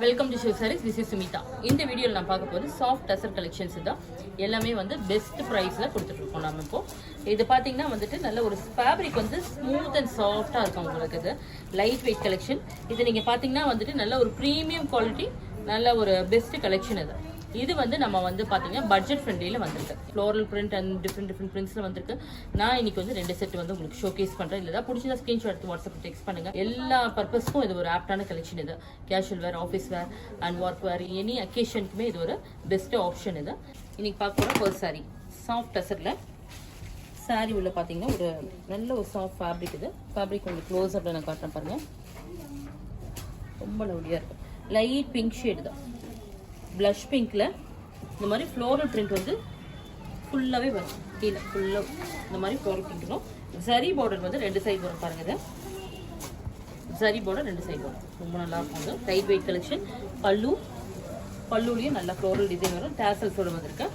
Welcome to Shiv Sarees. This is Sumitha. இந்த வீடியோவில் நான் பார்க்க போகிறது சாஃப்ட் டசர் கலெக்ஷன்ஸ் தான். எல்லாமே வந்து பெஸ்ட் ப்ரைஸில் கொடுத்துட்ருக்கோம். நம்ம இப்போ இது பார்த்தீங்கன்னா வந்துட்டு நல்ல ஒரு ஃபேப்ரிக் வந்து ஸ்மூத் அண்ட் சாஃப்டாக இருக்கும் உங்களுக்கு. இது லைட் வெயிட் கலெக்ஷன். இது நீங்கள் பார்த்தீங்கன்னா வந்துட்டு நல்ல ஒரு ப்ரீமியம் குவாலிட்டி, நல்ல ஒரு பெஸ்ட் கலெக்ஷன். இது வந்து நம்ம வந்து பார்த்தீங்கன்னா பட்ஜெட் ஃப்ரெண்ட்லியில் வந்திருக்கு. ஃப்ளோரல் பிரிண்ட் அண்ட் டிஃப்ரெண்ட் பிரிண்ட்ஸில் வந்திருக்கு. நான் இன்னைக்கு வந்து 2 செட் வந்து உங்களுக்கு ஷோகேஸ் பண்ணுறேன். இல்லை பிடிச்சதா ஸ்க்ரீன்ஷாட் எடுத்து வாட்ஸ்அப் டெக்ஸ்ட் பண்ணுங்க. எல்லா பர்பஸ்க்கும் இது ஒரு ஆப்டான கலெக்ஷன். இது casual wear, office wear and work wear, any அக்கேஷனுக்குமே இது ஒரு பெஸ்ட் ஆப்ஷன். இது இன்னைக்கு பார்க்க போகிற ஃபர்ஸ்ட் சாரீ சாஃப்ட் டசரில். சாரீ உள்ள பார்த்தீங்கன்னா ஒரு நல்ல ஒரு சாஃப்ட் ஃபேப்ரிக். இது ஃபேப்ரிக் உங்களுக்கு க்ளோஸ் அப்பில் நான் காட்டுறேன் பாருங்கள். ரொம்ப லவ்லியாக இருக்கும். லைட் பிங்க் ஷேடு தான். ப்ளஷ் பிங்க்ல இந்த மாதிரி ஃப்ளோரல் பிரிண்ட் வந்து ஃபுல்லாகவே வரும். கீழே ஃபுல்லாக இந்த மாதிரி ஃப்ளோரல் பிரிண்ட் வரும். ஜரி பார்டர் வந்து 2 சைடு வரும் பாருங்க. இது ஜரி பார்டர் 2 சைடு வரும். ரொம்ப நல்லா இருக்கும். அது லைட் வெயிட் கலெக்ஷன். பல்லுலையும் நல்லா ஃப்ளோரல் டிசைன் வரும். டேசல்ஸோட வந்திருக்கு.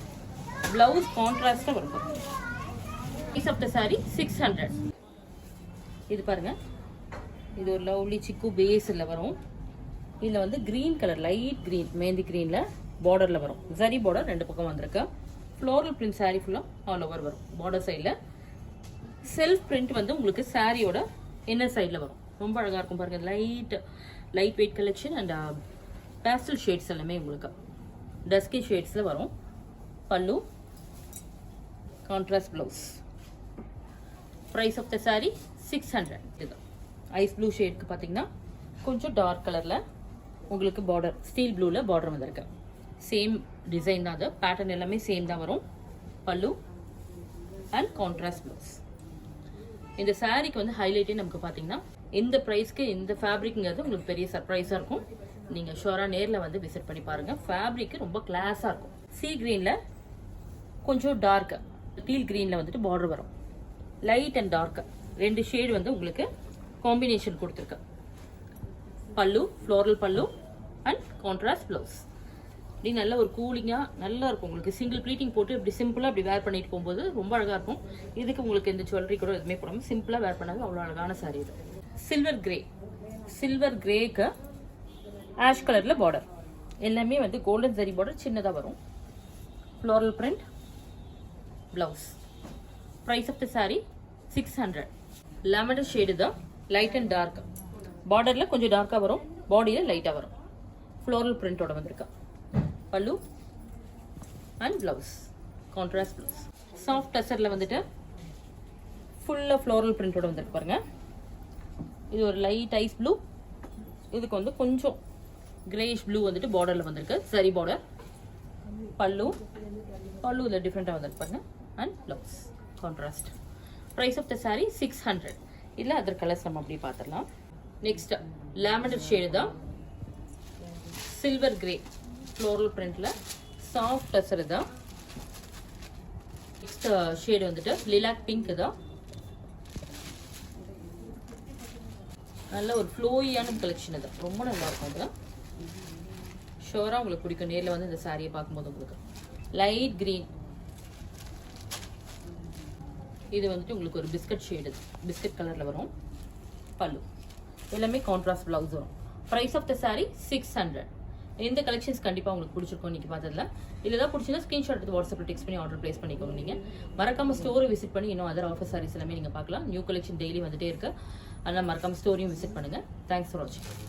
ப்ளவுஸ் கான்ட்ராஸ்டாக வரும். Piece of the sari 600. இது பாருங்க, இது ஒரு லவ்லி சிக்கு பேஸில் வரும். இதில் வந்து green colour, light green, mehndi க்ரீனில் பார்டரில் வரும். ஜரி பார்டர் 2 பக்கம் வந்திருக்கு. ஃப்ளோரல் பிரிண்ட் சாரீ ஃபுல்லாக ஆல் ஓவர் வரும். பார்டர் சைடில் செல்ஃப் பிரிண்ட் வந்து உங்களுக்கு சாரியோட இன்னர் சைடில் வரும். ரொம்ப அழகாக இருக்கும் பாருங்கள். Light weight collection and pastel shades எல்லாமே உங்களுக்கு டஸ்கி ஷேட்ஸில் வரும். Pallu, contrast blouse. Price of the sari 600. இது ஐஸ் ப்ளூ ஷேட்க்கு பார்த்தீங்கன்னா கொஞ்சம் டார்க் கலரில் உங்களுக்கு பார்டர், ஸ்டீல் ப்ளூவில் பார்டர் வந்திருக்கு. சேம் டிசைன் தான். அது பேட்டர்ன் எல்லாமே சேம் தான் வரும். பல்லு அண்ட் கான்ட்ராஸ்ட் ப்ளவுஸ். இந்த சாரீக்கு வந்து ஹைலைட்டே நமக்கு பார்த்தீங்கன்னா இந்த ப்ரைஸ்க்கு இந்த ஃபேப்ரிக்ங்கிறது உங்களுக்கு பெரிய சர்ப்ரைஸாக இருக்கும். நீங்கள் ஷோராக நேரில் வந்து விசிட் பண்ணி பாருங்கள். ஃபேப்ரிக்கு ரொம்ப கிளாஸாக இருக்கும். சீ க்ரீனில் கொஞ்சம் டார்க்கு, டீல் க்ரீனில் வந்துட்டு பார்டர் வரும். லைட் அண்ட் டார்க்கு 2 ஷேடு வந்து உங்களுக்கு காம்பினேஷன் கொடுத்துருக்கு. பல்லு, ஃப்ளோரல் பல்லு அண்ட் கான்ட்ராஸ்ட் ப்ளவுஸ். இப்படி நல்ல ஒரு கூலிங்காக நல்லா இருக்கும் உங்களுக்கு. சிங்கிள் ப்ளீட்டிங் போட்டு இப்படி சிம்பிளாக இப்படி வேர் பண்ணிட்டு போகும்போது ரொம்ப அழகாக இருக்கும். இதுக்கு உங்களுக்கு இந்த ஜுவல்லரி கூட எதுவுமே போடாமல் சிம்பிளாக வேர் பண்ணாது அவ்வளோ அழகான சாரீ இது. சில்வர் கிரேக்கு ஆஷ் கலரில் பார்டர். எல்லாமே வந்து கோல்டன் ஜரி பார்டர் சின்னதாக வரும். Floral print, blouse. Price of the sari 600. Lavender shade தான். Light and dark. பார்டரில் கொஞ்சம் டார்க்காக வரும், பாடியில் லைட்டாக வரும். ஃப்ளோரல் பிரிண்டோட வந்திருக்கா. Pallu and blouse, contrast blouse. Soft டசரில் வந்துட்டு ஃபுல்லாக ஃப்ளோரல் பிரிண்டோட வந்திருக்கு பாருங்க. இது ஒரு லைட் ஐஸ் ப்ளூ. இதுக்கு வந்து கொஞ்சம் கிரேஷ் ப்ளூ வந்துட்டு பார்டரில் வந்திருக்கு. சரி பார்டர். பல்லு இதில் டிஃப்ரெண்ட்டாக வந்திருக்கு பாருங்க. And blouse contrast. Price of the sari 600. இல்லை அதர் கலர்ஸ் நம்ம அப்படி பார்த்துடலாம். நெக்ஸ்ட் லாவெண்டர் ஷேடு தான். சில்வர் கிரே ஃப்ளோரல் பிரிண்ட்ல சாஃப்ட் டசர் தான். நெக்ஸ்ட் ஷேடு வந்துட்டு லிலாக் பிங்க் தான். நல்ல ஒரு ஃப்ளோயியான கலெக்ஷன். இது ரொம்ப நல்லா இருக்கும். அது ஷோரா உங்களுக்கு பிடிக்கும் நேரில் வந்து இந்த சாரியை பார்க்கும்போது. உங்களுக்கு லைட் கிரீன். இது வந்துட்டு உங்களுக்கு ஒரு பிஸ்கட் ஷேடு, பிஸ்கட் கலர்ல வரும். பல்லு எல்லாமே கான்ட்ராஸ்ட் ப்ளவுஸ் வரும். Price of the sari 600. இந்த கலெக்ஷன்ஸ் கண்டிப்பாக உங்களுக்கு பிடிச்சிருக்கும். இன்னைக்கு பார்த்ததுல இல்லை ஏதாவது பிடிச்சிருந்தா ஸ்க்ரீன்ஷாட் எடுத்து வாட்ஸ்அப்பில் டெக்ஸ்ட் பண்ணி ஆர்டர் பிளேஸ் பண்ணிக்கோங்க. நீங்கள் மறக்காம ஸ்டோரை விசிட் பண்ணி இன்னும் அதர் ஆஃபர் சாரீஸ் எல்லாமே நீங்கள் பார்க்கலாம். நியூ கலெக்ஷன் டெய்லி வந்துட்டே இருக்கு. அதனால் மறக்காம ஸ்டோரியும் விசிட் பண்ணுங்க. தேங்க்ஸ் ஃபார் வாட்சிங்.